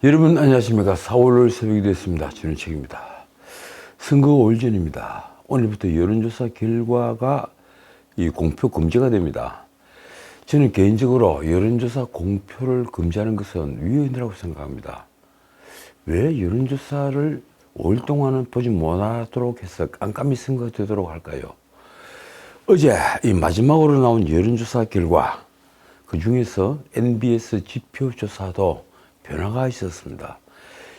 여러분 안녕하십니까. 4월 새벽이 됐습니다. 전현책입니다. 선거 5일 전입니다. 오늘부터 여론조사 결과가 공표 금지가 됩니다. 저는 개인적으로 여론조사 공표를 금지하는 것은 위헌이라고 생각합니다. 왜 여론조사를 5일 동안은 보지 못하도록 해서 깜깜이 선거가 되도록 할까요? 어제 이 마지막으로 나온 여론조사 결과, 그 중에서 NBS 지표조사도 변화가 있었습니다.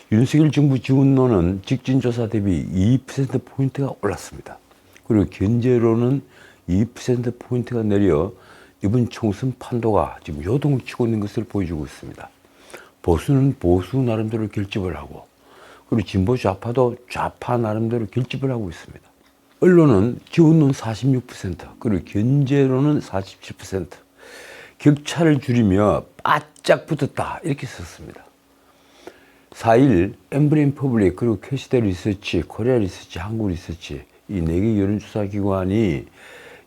윤석열 정부 지원론은 직진조사 대비 2%포인트가 올랐습니다. 그리고 견제로는 2%포인트가 내려 이번 총선 판도가 지금 요동을 치고 있는 것을 보여주고 있습니다. 보수는 보수 나름대로 결집을 하고, 그리고 진보 좌파도 좌파 나름대로 결집을 하고 있습니다. 언론은 지원론 46%, 그리고 견제로는 47%, 격차를 줄이며 바짝 붙었다 이렇게 썼습니다. 4일 엠브레인 퍼블릭, 그리고 캐시대 리서치, 코리아 리서치, 한국 리서치, 이 4개 여론조사 기관이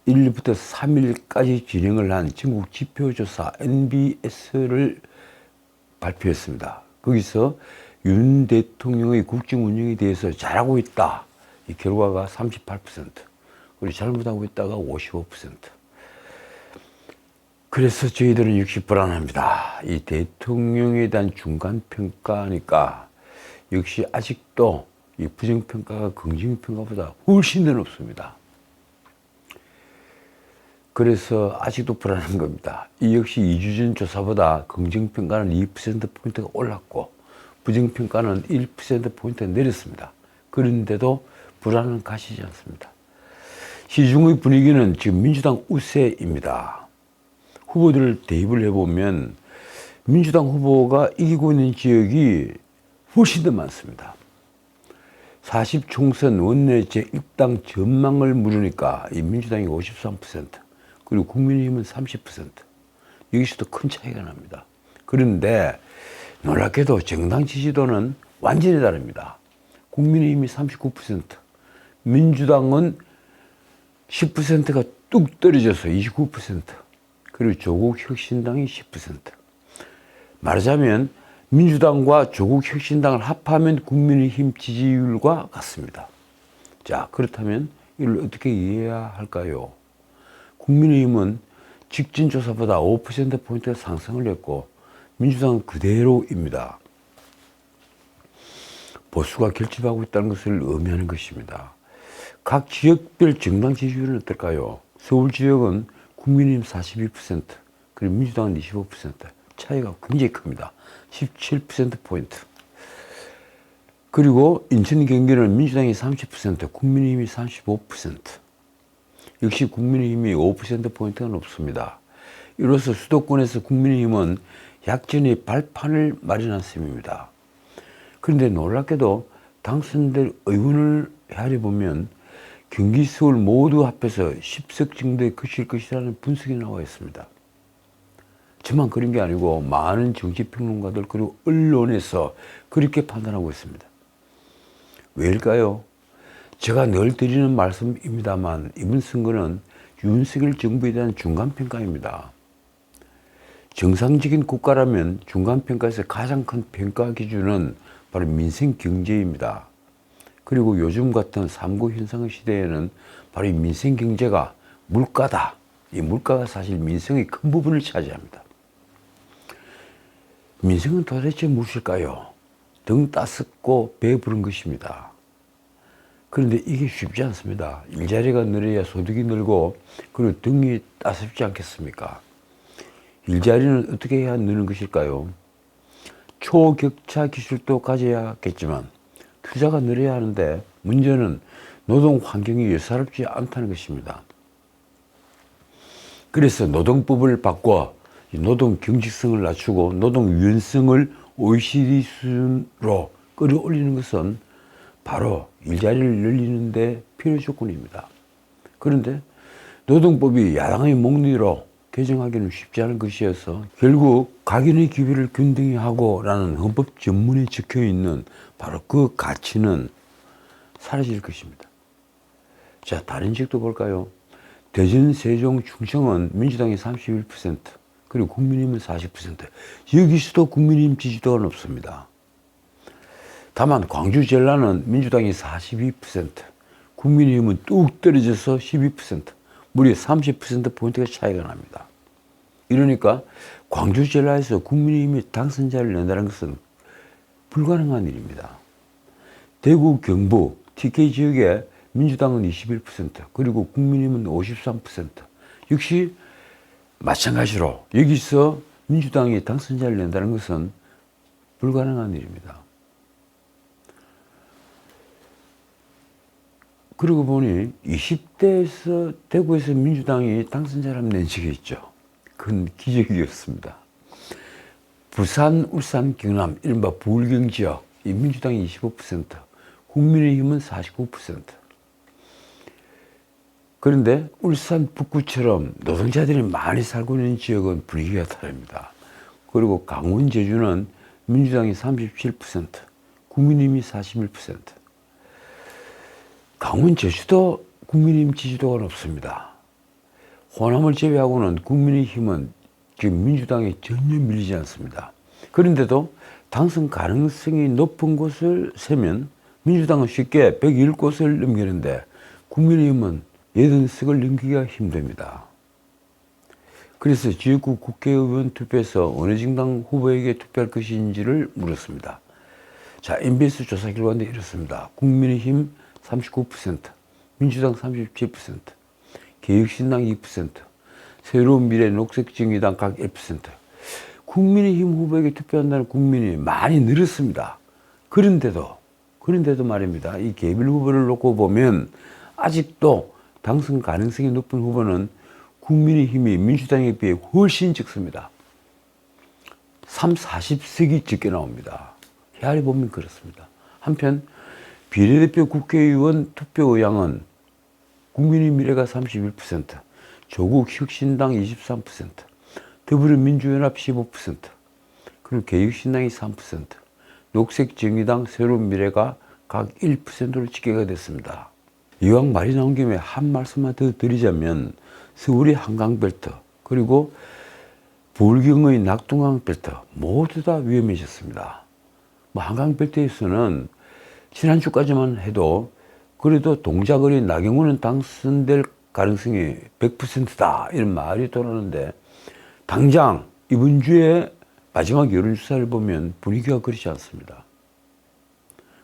1일부터 3일까지 진행을 한 전국 지표조사 NBS를 발표했습니다. 거기서 윤 대통령의 국정 운영에 대해서 잘하고 있다, 이 결과가 38%, 그리고 잘못하고 있다가 55%. 그래서 저희들은 역시 불안합니다. 이 대통령에 대한 중간평가니까 역시 아직도 이 부정평가가 긍정평가보다 훨씬 더 높습니다. 그래서 아직도 불안한 겁니다. 이 역시 2주 전 조사보다 긍정평가는 2%포인트가 올랐고 부정평가는 1%포인트가 내렸습니다. 그런데도 불안은 가시지 않습니다. 시중의 분위기는 지금 민주당 우세입니다. 후보들을 대입을 해보면 민주당 후보가 이기고 있는 지역이 훨씬 더 많습니다. 40총선 원내 제1당 전망을 물으니까 이 민주당이 53%, 그리고 국민의힘은 30%. 여기서도 큰 차이가 납니다. 그런데 놀랍게도 정당 지지도는 완전히 다릅니다. 국민의힘이 39%, 민주당은 10%가 뚝 떨어져서 29%, 그리고 조국혁신당이 10%. 말하자면 민주당과 조국혁신당을 합하면 국민의힘 지지율과 같습니다. 자, 그렇다면 이걸 어떻게 이해해야 할까요? 국민의힘은 직진조사보다 5%포인트 상승을 했고 민주당은 그대로입니다. 보수가 결집하고 있다는 것을 의미하는 것입니다. 각 지역별 정당 지지율은 어떨까요? 서울 지역은 국민의힘 42%, 그리고 민주당은 25%. 차이가 굉장히 큽니다. 17%포인트. 그리고 인천 경기는 민주당이 30%, 국민의힘이 35%. 역시 국민의힘이 5%포인트가 높습니다. 이로써 수도권에서 국민의힘은 약전의 발판을 마련한 셈입니다. 그런데 놀랍게도 당선될 의원을 헤아려 보면 경기, 서울 모두 합해서 10석 정도에 그칠 것이라는 분석이 나와 있습니다. 저만 그런 게 아니고 많은 정치평론가들 그리고 언론에서 그렇게 판단하고 있습니다. 왜일까요? 제가 늘 드리는 말씀입니다만 이번 선거는 윤석열 정부에 대한 중간평가입니다. 정상적인 국가라면 중간평가에서 가장 큰 평가 기준은 바로 민생경제입니다. 그리고 요즘 같은 삼고 현상의 시대에는 바로 이 민생경제가 물가다. 이 물가가 사실 민생의 큰 부분을 차지합니다. 민생은 도대체 무엇일까요? 등 따숩고 배 부른 것입니다. 그런데 이게 쉽지 않습니다. 일자리가 늘어야 소득이 늘고 그리고 등이 따숩지 않겠습니까? 일자리는 어떻게 해야 느는 것일까요? 초격차 기술도 가져야겠지만 투자가 늘어야 하는데 문제는 노동 환경이 예사롭지 않다는 것입니다. 그래서 노동법을 바꿔 노동 경직성을 낮추고 노동 유연성을 OECD 수준으로 끌어올리는 것은 바로 일자리를 늘리는 데 필요 조건입니다. 그런데 노동법이 야당의 목리로 개정하기는 쉽지 않은 것이어서 결국 각인의 기회를 균등히 하고라는 헌법 전문에 적혀있는 바로 그 가치는 사라질 것입니다. 자, 다른 지역도 볼까요? 대전, 세종, 충청은 민주당이 31%, 그리고 국민의힘은 40%. 여기서도 국민의힘 지지도가 높습니다. 다만 광주 전라는 민주당이 42%, 국민의힘은 뚝 떨어져서 12%, 무려 30%포인트가 차이가 납니다. 이러니까 광주 전라에서 국민의힘이 당선자를 낸다는 것은 불가능한 일입니다. 대구, 경북, TK 지역에 민주당은 21%, 그리고 국민의힘은 53%. 역시 마찬가지로 여기서 민주당이 당선자를 낸다는 것은 불가능한 일입니다. 그러고 보니 20대에서 대구에서 민주당이 당선자를 낸 적이 있죠. 그건 기적이었습니다. 부산, 울산, 경남, 이른바 부울경 지역, 이 민주당이 25%, 국민의힘은 49%. 그런데 울산 북구처럼 노동자들이 많이 살고 있는 지역은 분위기가 다릅니다. 그리고 강원, 제주는 민주당이 37%, 국민의힘이 41%. 강원, 제주도 국민의힘 지지도가 높습니다. 호남을 제외하고는 국민의힘은 지금 민주당에 전혀 밀리지 않습니다. 그런데도 당선 가능성이 높은 곳을 세면 민주당은 쉽게 101곳을 넘기는데 국민의힘은 80석을 넘기기가 힘듭니다. 그래서 지역구 국회의원 투표에서 어느 정당 후보에게 투표할 것인지를 물었습니다. 자, MBS 조사 결과인데 이렇습니다. 국민의힘 39%, 민주당 37%, 개혁신당 2%, 새로운 미래, 녹색정의당 각 1%. 국민의힘 후보에게 투표한다는 국민이 많이 늘었습니다. 그런데도 말입니다. 이 개별 후보를 놓고 보면 아직도 당선 가능성이 높은 후보는 국민의힘이 민주당에 비해 훨씬 적습니다. 40석이 적게 나옵니다. 헤아려 보면 그렇습니다. 한편 비례대표 국회의원 투표 의향은 국민의 미래가 31%, 조국 혁신당 23%, 더불어민주연합 15%, 그리고 개혁신당이 3%, 녹색정의당, 새로운 미래가 각 1%로 집계가 됐습니다. 이왕 말이 나온 김에 한 말씀만 더 드리자면 서울의 한강벨트 그리고 부울경의 낙동강벨트 모두 다 위험해졌습니다. 한강벨트에서는 지난주까지만 해도 그래도 동작거리 나경원은 당선될 가능성이 100%다 이런 말이 돌았는데 당장 이번 주에 마지막 여론조사를 보면 분위기가 그렇지 않습니다.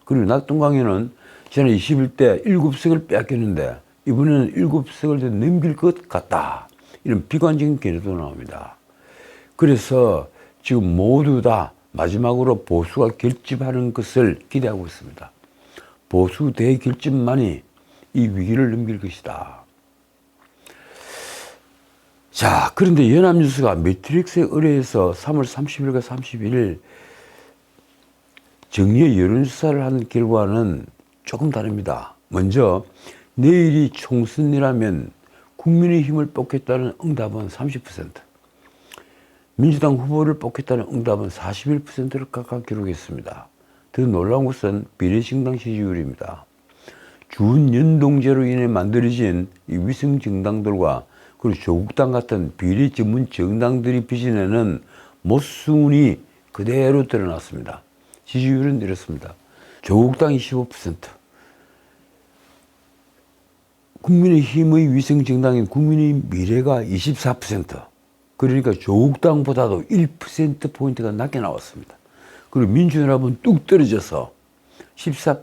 그리고 낙동강에는 지난 21대 7석을 빼앗겼는데 이번에는 7석을 더 넘길 것 같다. 이런 비관적인 견해도 나옵니다. 그래서 지금 모두 다 마지막으로 보수가 결집하는 것을 기대하고 있습니다. 보수 대결집만이 이 위기를 넘길 것이다. 자, 그런데 연합뉴스가 매트릭스에 의뢰해서 3월 30일과 31일 정례 여론조사를 한 결과는 조금 다릅니다. 먼저 내일이 총선이라면 국민의힘을 뽑겠다는 응답은 30%, 민주당 후보를 뽑겠다는 응답은 41%를 각각 기록했습니다. 더 놀라운 것은 비례정당 지지율입니다. 준연동제로 인해 만들어진 이 위성정당들과 그리고 조국당 같은 비례 전문 정당들이 빚어내는 모순이 그대로 드러났습니다. 지지율은 이렇습니다. 조국당 25%, 국민의힘의 위성정당인 국민의 미래가 24%, 그러니까 조국당보다도 1%포인트가 낮게 나왔습니다. 그리고 민주연합은 뚝 떨어져서 14%.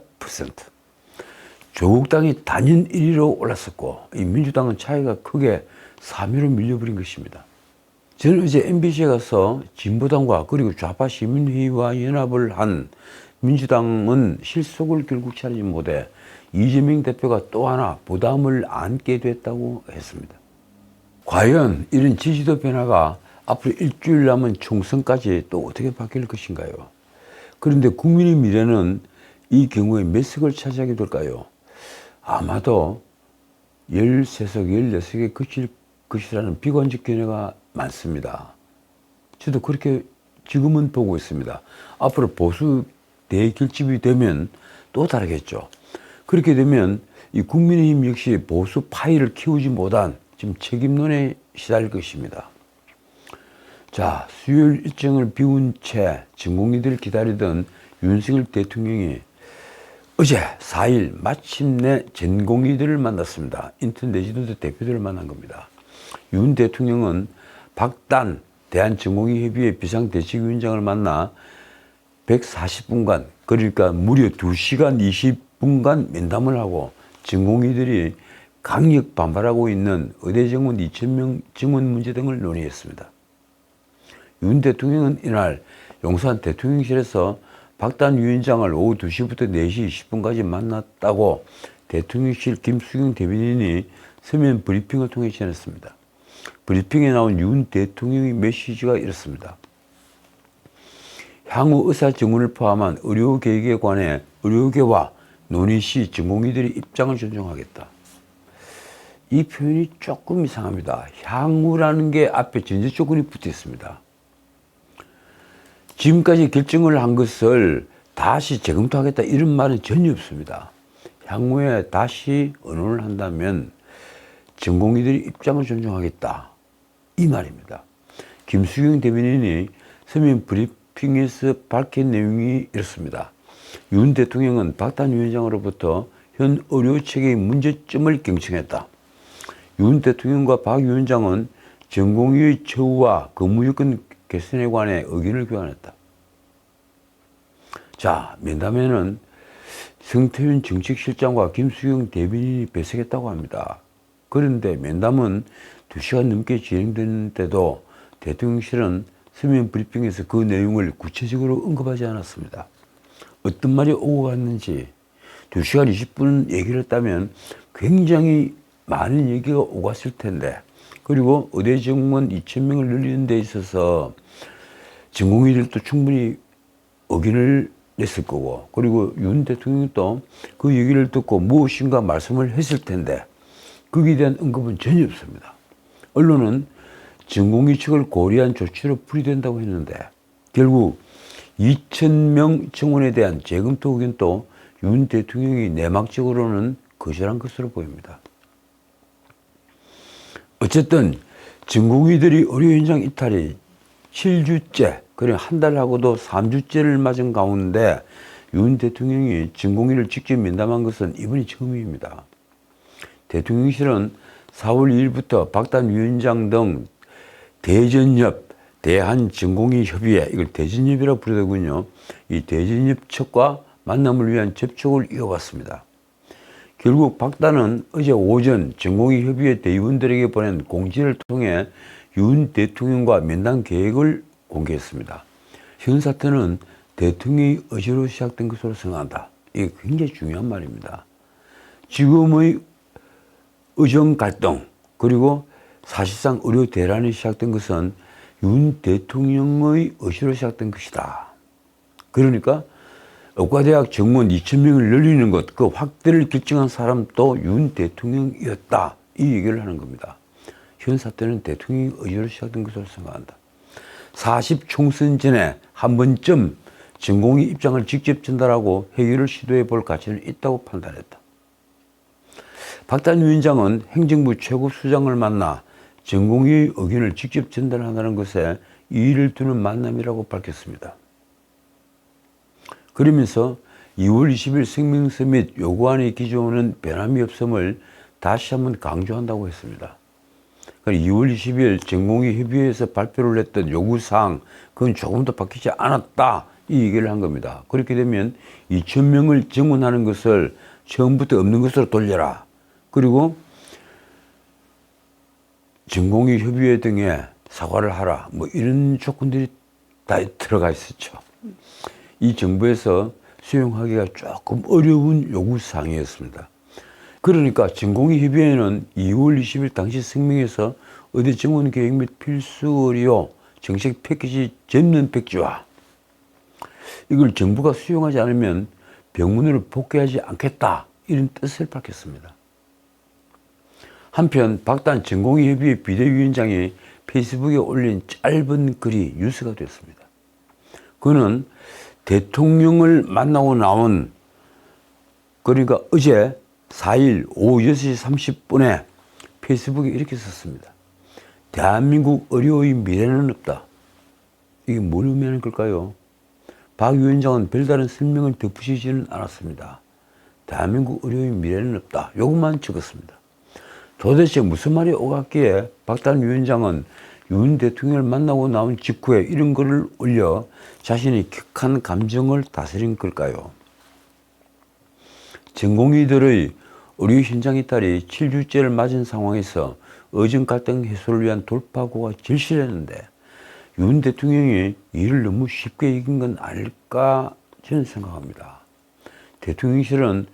조국당이 단연 1위로 올랐었고 이 민주당은 차이가 크게 3위로 밀려버린 것입니다. 저는 어제 MBC에 가서 진보당과 그리고 좌파 시민회의와 연합을 한 민주당은 실속을 결국 차리지 못해 이재명 대표가 또 하나 부담을 안게 됐다고 했습니다. 과연 이런 지지도 변화가 앞으로 일주일 남은 총선까지 또 어떻게 바뀔 것인가요? 그런데 국민의 미래는 이 경우에 몇 석을 차지하게 될까요? 아마도 13석, 14석에 그칠 것이라는 비관적 견해가 많습니다. 저도 그렇게 지금은 보고 있습니다. 앞으로 보수 대결집이 되면 또 다르겠죠. 그렇게 되면 이 국민의힘 역시 보수 파이를 키우지 못한 지금 책임론에 시달릴 것입니다. 자, 수요일 일정을 비운 채 전국민들이 기다리던 윤석열 대통령이 어제 4일 마침내 전공의들을 만났습니다. 인터넷 내지도 대표들을 만난 겁니다. 윤 대통령은 박단 대한전공의협의회 비상대책위원장을 만나 140분간 그러니까 무려 2시간 20분간 면담을 하고 전공의들이 강력 반발하고 있는 의대 정원 2,000명 증원 문제 등을 논의했습니다. 윤 대통령은 이날 용산 대통령실에서 박단 위원장을 오후 2시부터 4시 20분까지 만났다고 대통령실 김수경 대변인이 서면 브리핑을 통해 전했습니다. 브리핑에 나온 윤 대통령의 메시지가 이렇습니다. 향후 의사증원을 포함한 의료계획에 관해 의료계와 논의 시 전공의들의 입장을 존중하겠다. 이 표현이 조금 이상합니다. 향후라는 게 앞에 전제 조건이 붙어 있습니다. 지금까지 결정을 한 것을 다시 재검토하겠다 이런 말은 전혀 없습니다. 향후에 다시 의논을 한다면 전공의들의 입장을 존중하겠다 이 말입니다. 김수경 대변인이 서면 브리핑에서 밝힌 내용이 이렇습니다. 윤 대통령은 박단 위원장으로부터 현 의료체계의 문제점을 경청했다. 윤 대통령과 박 위원장은 전공의의 처우와 근무 여건 개선에 관해 의견을 교환했다. 자, 면담에는 성태윤 정책실장과 김수경 대변인이 배석했다고 합니다. 그런데 면담은 2시간 넘게 진행됐는데도 대통령실은 서면 브리핑에서 그 내용을 구체적으로 언급하지 않았습니다. 어떤 말이 오고 갔는지 2시간 20분 얘기를 했다면 굉장히 많은 얘기가 오갔을 텐데, 그리고 의대 정원 2,000명을 늘리는 데 있어서 전공의들도 충분히 의견을 냈을 거고, 그리고 윤 대통령도 그 얘기를 듣고 무엇인가 말씀을 했을 텐데 거기에 대한 언급은 전혀 없습니다. 언론은 전공의 측을 고려한 조치로 풀이된다고 했는데 결국 2,000명 정원에 대한 재검토 의견도 윤 대통령이 내막적으로는 거절한 것으로 보입니다. 어쨌든 전공의들이 의료 현장 이탈이 7주째, 그래 한 달하고도 3주째를 맞은 가운데 윤 대통령이 전공의를 직접 면담한 것은 이번이 처음입니다. 대통령실은 4월 2일부터 박단 위원장 등 대전협, 대한전공의협의회, 이걸 대전협이라고 부르더군요. 이 대전협 측과 만남을 위한 접촉을 이어갔습니다. 결국 박단은 어제 오전 전공의협의회 대의원들에게 보낸 공지를 통해 윤 대통령과 면담 계획을 공개했습니다. 현 사태는 대통령의 의지로 시작된 것으로 생각한다. 이게 굉장히 중요한 말입니다. 지금의 의정 갈등, 그리고 사실상 의료 대란이 시작된 것은 윤 대통령의 의지로 시작된 것이다. 그러니까 의과대학 정원 2,000명을 늘리는 것, 그 확대를 결정한 사람도 윤 대통령이었다. 이 얘기를 하는 겁니다. 현 사태는 대통령의 의지로 시작된 것으로 생각한다. 40총선 전에 한 번쯤 전공의 입장을 직접 전달하고 해결을 시도해 볼 가치는 있다고 판단했다. 박단 위원장은 행정부 최고수장을 만나 전공의 의견을 직접 전달한다는 것에 이의를 두는 만남이라고 밝혔습니다. 그러면서 2월 20일 성명서 및 요구안의 기조는 변함이 없음을 다시 한번 강조한다고 했습니다. 2월 20일 전공의 협의회에서 발표를 했던 요구사항, 그건 조금도 바뀌지 않았다. 이 얘기를 한 겁니다. 그렇게 되면 2,000명을 정원하는 것을 처음부터 없는 것으로 돌려라. 그리고 전공의 협의회 등에 사과를 하라. 뭐 이런 조건들이 다 들어가 있었죠. 이 정부에서 수용하기가 조금 어려운 요구사항이었습니다. 그러니까 전공의협의회는 2월 20일 당시 성명에서 의대 정원 계획 및 필수 의료 정책 패키지 전면 백지화, 이걸 정부가 수용하지 않으면 병문을 복귀하지 않겠다, 이런 뜻을 밝혔습니다. 한편 박단 전공의협의회 비대위원장이 페이스북에 올린 짧은 글이 뉴스가 됐습니다. 그는 대통령을 만나고 나온, 그러니까 어제 4일 오후 6시 30분에 페이스북에 이렇게 썼습니다. 대한민국 의료의 미래는 없다. 이게 뭘 의미하는 걸까요? 박 위원장은 별다른 설명을 덧붙이지는 않았습니다. 대한민국 의료의 미래는 없다. 요것만 적었습니다. 도대체 무슨 말이 오갔기에 박단 위원장은 윤 대통령을 만나고 나온 직후에 이런 글을 올려 자신의 격한 감정을 다스린 걸까요? 전공의들의 의료 현장 이탈이 7주째를 맞은 상황에서 의정 갈등 해소를 위한 돌파구가 절실했는데 윤 대통령이 이를 너무 쉽게 이긴 건 아닐까 저는 생각합니다. 대통령실은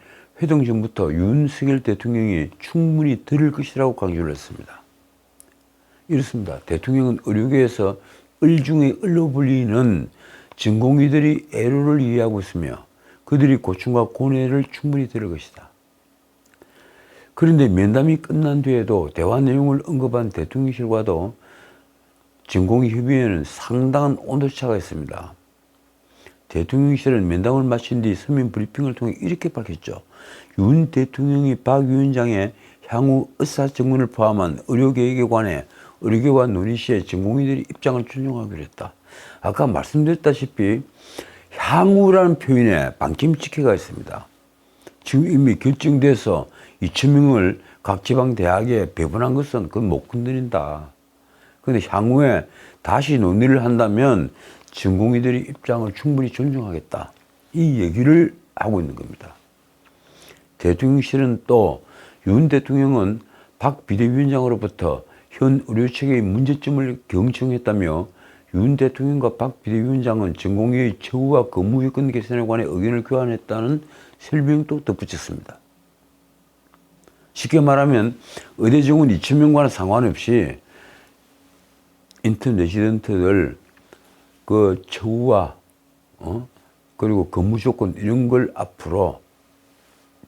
회동 전부터 윤석열 대통령이 충분히 들을 것이라고 강조를 했습니다. 이렇습니다. 대통령은 의료계에서 을 중에 을로 불리는 전공의들이 애로를 이해하고 있으며 그들이 고충과 고뇌를 충분히 들을 것이다. 그런데 면담이 끝난 뒤에도 대화 내용을 언급한 대통령실과도 전공의 협의회는 상당한 온도차가 있습니다. 대통령실은 면담을 마친 뒤 서면 브리핑을 통해 이렇게 밝혔죠. 윤 대통령이 박 위원장의 향후 의사증문을 포함한 의료계획에 관해 의료계와 논의 시에 전공의들의 입장을 존중하기로 했다. 아까 말씀드렸다시피 향후라는 표현에 방침 직회가 있습니다. 지금 이미 결정돼서 2,000명을 각 지방대학에 배분한 것은 그건 못 건드린다. 그런데 향후에 다시 논의를 한다면 전공의들의 입장을 충분히 존중하겠다. 이 얘기를 하고 있는 겁니다. 대통령실은 또 윤 대통령은 박 비대위원장으로부터 현 의료체계의 문제점을 경청했다며 윤 대통령과 박 비대위원장은 전공의의 처우와 근무 여건 개선에 관해 의견을 교환했다는 설명도 덧붙였습니다. 쉽게 말하면 의대 정원 2,000명과는 상관없이 인턴 레지던트들 그 처우와 그리고 근무 조건 이런 걸 앞으로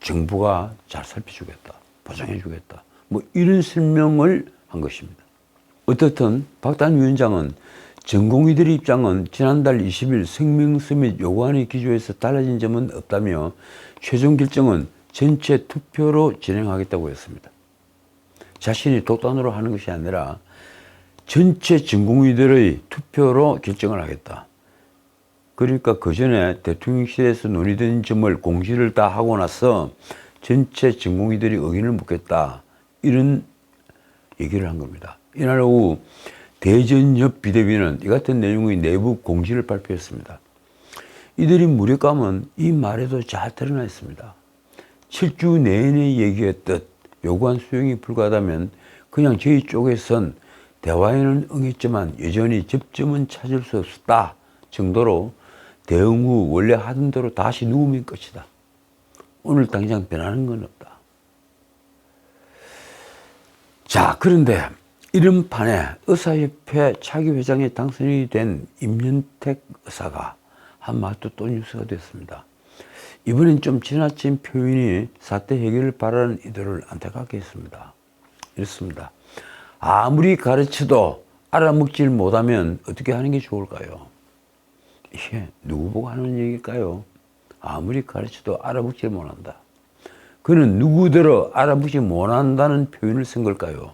정부가 잘 살펴주겠다, 보장해주겠다, 뭐 이런 설명을 한 것입니다. 어떻든 박단 위원장은 전공의들의 입장은 지난달 20일 성명서 및 요구안에 기조해서 달라진 점은 없다며 최종 결정은 전체 투표로 진행하겠다고 했습니다. 자신이 독단으로 하는 것이 아니라 전체 전공의들의 투표로 결정을 하겠다. 그러니까 그 전에 대통령실에서 논의된 점을 공시를 다 하고 나서 전체 전공의들이 의견을 묻겠다. 이런 얘기를 한 겁니다. 이날 오후 대전협 비대위는 이 같은 내용의 내부 공시를 발표했습니다. 이들이 무력감은 이 말에도 잘 드러나 있습니다. 7주 내내 얘기했듯 요구한 수용이 불가하다면 그냥 저희 쪽에선 대화에는 응했지만 여전히 접점은 찾을 수 없었다 정도로 대응 후 원래 하던 대로 다시 누우면 끝이다. 오늘 당장 변하는 건 없다. 자, 그런데 이런 판에 의사협회 차기 회장에 당선이 된 임연택 의사가 한 말도 또 뉴스가 됐습니다. 이번엔 좀 지나친 표현이 사태 해결을 바라는 이들을 안타깝게 했습니다. 이렇습니다. 아무리 가르쳐도 알아먹질 못하면 어떻게 하는 게 좋을까요? 이게 누구 보고 하는 얘기일까요? 아무리 가르쳐도 알아먹질 못한다. 그는 누구더러 알아보지 못한다는 표현을 쓴 걸까요?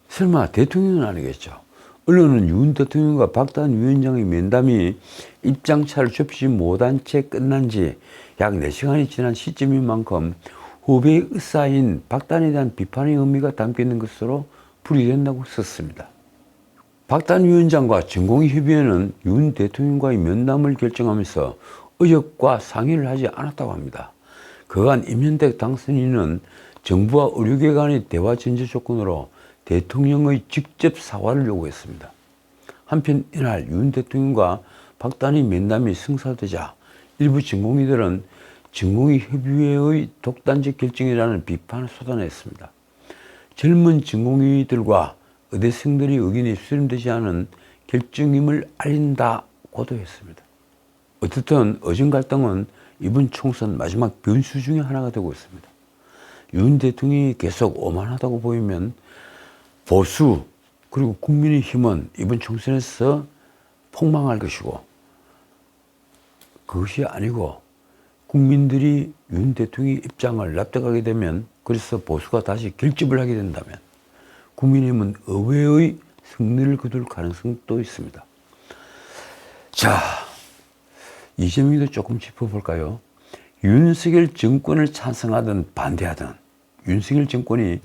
설마 대통령은 아니겠죠. 언론은 윤 대통령과 박단 위원장의 면담이 입장차를 좁히지 못한 채 끝난 지 약 4시간이 지난 시점인 만큼 후배 의사인 박단에 대한 비판의 의미가 담겨 있는 것으로 풀이된다고 썼습니다. 박단 위원장과 전공의협의회는 윤 대통령과의 면담을 결정하면서 의적과 상의를 하지 않았다고 합니다. 그간 임현택 당선인은 정부와 의료계 간의 대화 전제 조건으로 대통령의 직접 사과를 요구했습니다. 한편 이날 윤 대통령과 박단의 면담이 성사되자 일부 전공의들은 전공의협의회의 독단적 결정이라는 비판을 쏟아냈습니다. 젊은 전공의들과 의대생들의 의견이 수렴되지 않은 결정임을 알린다고도 했습니다. 어쨌든 의정 갈등은 이번 총선 마지막 변수 중에 하나가 되고 있습니다. 윤 대통령이 계속 오만하다고 보이면 보수 그리고 국민의힘은 이번 총선에서 폭망할 것이고 그것이 아니고 국민들이 윤 대통령의 입장을 납득하게 되면 그래서 보수가 다시 결집을 하게 된다면 국민의힘은 의외의 승리를 거둘 가능성도 있습니다. 자, 이재명도 조금 짚어볼까요? 윤석열 정권을 찬성하든 반대하든 윤석열 정권이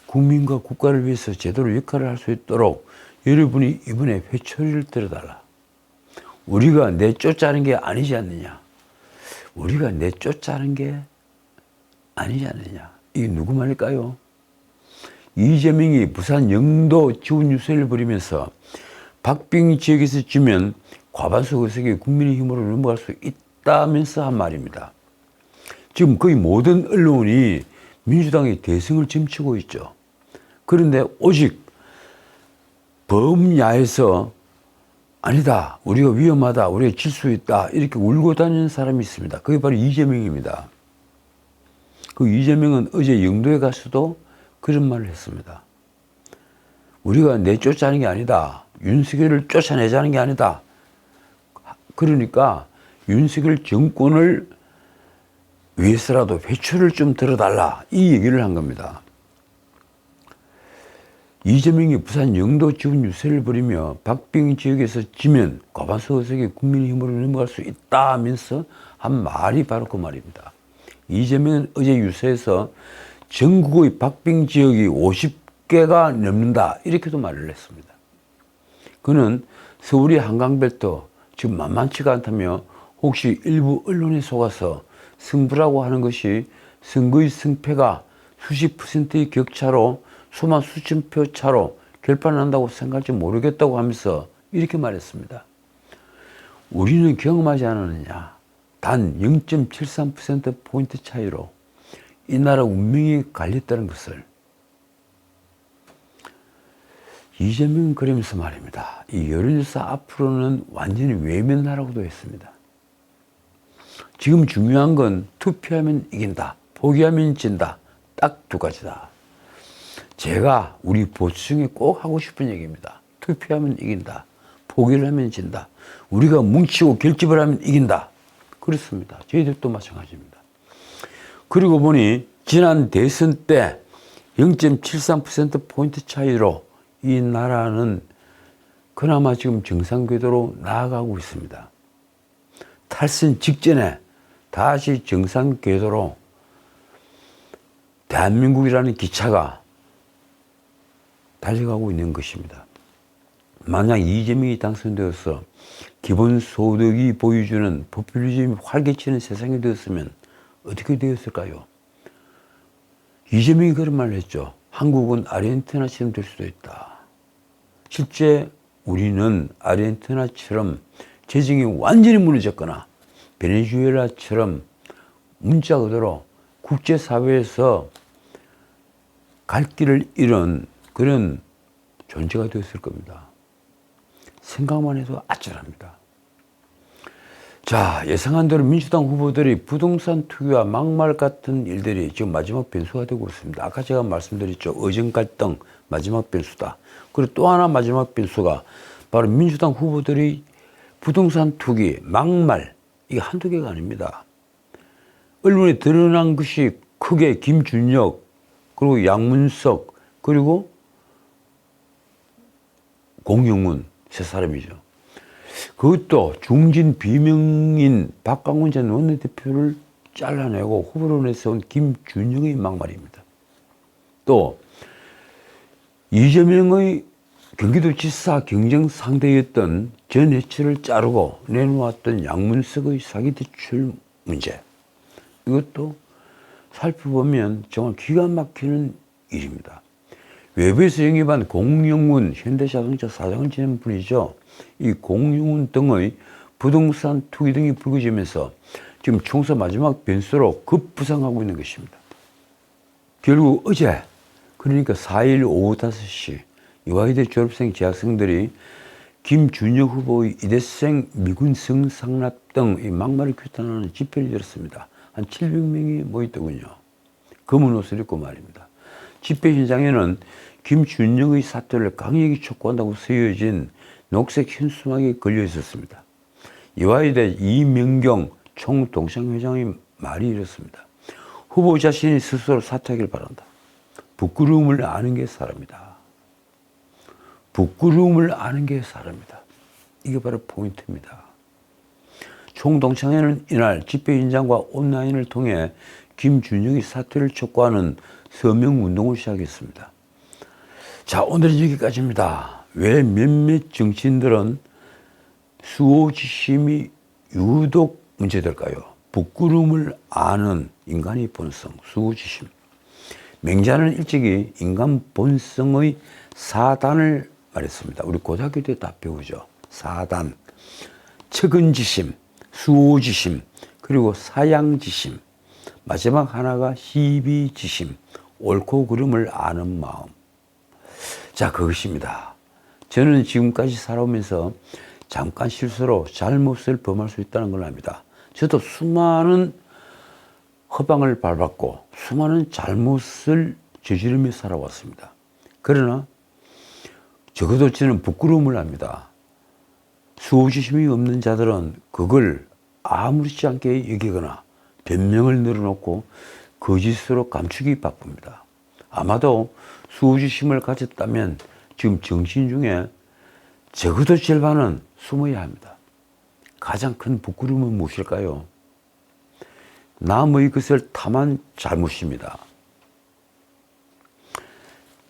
국민과 국가를 위해서 제대로 역할을 할 수 있도록 여러분이 이번에 회초리를 들어달라. 우리가 내쫓자는 게 아니지 않느냐. 우리가 내쫓자는 게 아니지 않느냐. 이게 누구 말일까요? 이재명이 부산 영도 지원 유세를 벌이면서 박빙 지역에서 지면 과반수 의석이 국민의힘으로 넘어갈 수 있다면서 한 말입니다. 지금 거의 모든 언론이 민주당의 대승을 점치고 있죠. 그런데 오직 범야에서 아니다, 우리가 위험하다, 우리가 질 수 있다 이렇게 울고 다니는 사람이 있습니다. 그게 바로 이재명입니다. 그 이재명은 어제 영도에 가서도 그런 말을 했습니다. 우리가 내쫓자는 게 아니다. 윤석열을 쫓아내자는 게 아니다. 그러니까 윤석열 정권을 위해서라도 회초를 좀 들어달라. 이 얘기를 한 겁니다. 이재명이 부산 영도 지원 유세를 벌이며 박빙 지역에서 지면 과반수 의석이 국민의힘으로 넘어갈 수 있다 하면서 한 말이 바로 그 말입니다. 이재명은 어제 유세에서 전국의 박빙 지역이 50개가 넘는다 이렇게도 말을 했습니다. 그는 서울이 한강벨트 지금 만만치가 않다며 혹시 일부 언론에 속아서 승부라고 하는 것이 선거의 승패가 수십 %의 격차로 수만 수천 표 차로 결판난다고 생각할지 모르겠다고 하면서 이렇게 말했습니다. 우리는 경험하지 않았느냐. 단 0.73%포인트 차이로 이 나라 운명이 갈렸다는 것을. 이재명은 그러면서 말입니다. 이 여론조사 앞으로는 완전히 외면하라고도 했습니다. 지금 중요한 건 투표하면 이긴다, 포기하면 진다. 딱 두 가지다. 제가 우리 보수층에 꼭 하고 싶은 얘기입니다. 투표하면 이긴다, 포기를 하면 진다. 우리가 뭉치고 결집을 하면 이긴다. 그렇습니다. 저희들도 마찬가지입니다. 그리고 보니 지난 대선 때 0.73%포인트 차이로 이 나라는 그나마 지금 정상궤도로 나아가고 있습니다. 탈선 직전에 다시 정상궤도로 대한민국이라는 기차가 달려가고 있는 것입니다. 만약 이재명이 당선되어서 기본소득이 보여주는 포퓰리즘이 활개치는 세상이 되었으면 어떻게 되었을까요? 이재명이 그런 말을 했죠. 한국은 아르헨티나처럼 될 수도 있다. 실제 우리는 아르헨티나처럼 재정이 완전히 무너졌거나 베네수엘라처럼 문자 그대로 국제사회에서 갈 길을 잃은 그런 존재가 되었을 겁니다. 생각만 해도 아찔합니다. 자, 예상한 대로 민주당 후보들이 부동산 투기와 막말 같은 일들이 지금 마지막 변수가 되고 있습니다. 아까 제가 말씀드렸죠. 의정 갈등 마지막 변수다. 그리고 또 하나 마지막 변수가 바로 민주당 후보들이 부동산 투기, 막말, 이게 한두 개가 아닙니다. 언론에 드러난 것이 크게 김준혁, 그리고 양문석, 그리고 공영훈 세 사람이죠. 그것도 중진 비명인 박광훈 전 원내대표를 잘라내고 후보로 내세운 김준영의 막말입니다. 또 이재명의 경기도지사 경쟁 상대였던 전해철을 자르고 내놓았던 양문석의 사기대출 문제. 이것도 살펴보면 정말 기가 막히는 일입니다. 외부에서 영입한 공영훈 현대자동차 사장을 지낸 분이죠. 이 공영훈 등의 부동산 투기 등이 불거지면서 지금 총선 마지막 변수로 급부상하고 있는 것입니다. 결국 어제, 그러니까 4일 오후 5시 이화여대 졸업생 재학생들이 김준혁 후보의 이대생 미군 성상납 등 이 막말을 규탄하는 집회를 열었습니다. 한 700명이 모였더군요. 검은 옷을 입고 말입니다. 집회 현장에는 김준혁의 사퇴를 강력히 촉구한다고 쓰여진 녹색 현수막이 걸려 있었습니다. 이화여대 이명경 총동창회장의 말이 이렇습니다. 후보 자신이 스스로 사퇴하길 바란다. 부끄러움을 아는 게 사람이다. 부끄러움을 아는 게 사람이다. 이게 바로 포인트입니다. 총동창회는 이날 집회인장과 온라인을 통해 김준영이 사퇴를 촉구하는 서명운동을 시작했습니다. 자, 오늘은 여기까지입니다. 왜 몇몇 정치인들은 수호지심이 유독 문제될까요? 부끄러움을 아는 인간의 본성, 수호지심. 맹자는 일찍이 인간 본성의 4단을 말했습니다. 우리 고등학교 때 다 배우죠. 4단. 측은지심, 수호지심, 그리고 사양지심. 마지막 하나가 희비지심, 옳고 그름을 아는 마음. 자, 그것입니다. 저는 지금까지 살아오면서 잠깐 실수로 잘못을 범할 수 있다는 걸 압니다. 저도 수많은 허방을 밟았고 수많은 잘못을 저지르며 살아왔습니다. 그러나 적어도 저는 부끄러움을 합니다. 수호지심이 없는 자들은 그걸 아무렇지 않게 여기거나 변명을 늘어놓고 거짓으로 감추기 바쁩니다. 아마도 수호지심을 가졌다면 지금 정신 중에 적어도 절반은 숨어야 합니다. 가장 큰 부끄러움은 무엇일까요? 남의 것을 탐한 잘못입니다.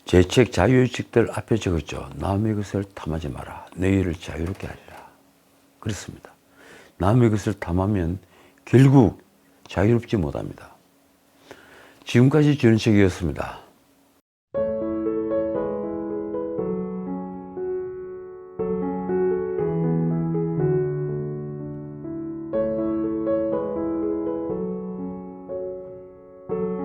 제 책 자유의식들 앞에 적었죠. 남의 것을 탐하지 마라. 너희를 자유롭게 하리라. 그렇습니다. 남의 것을 탐하면 결국 자유롭지 못합니다. 지금까지 주는 책이었습니다.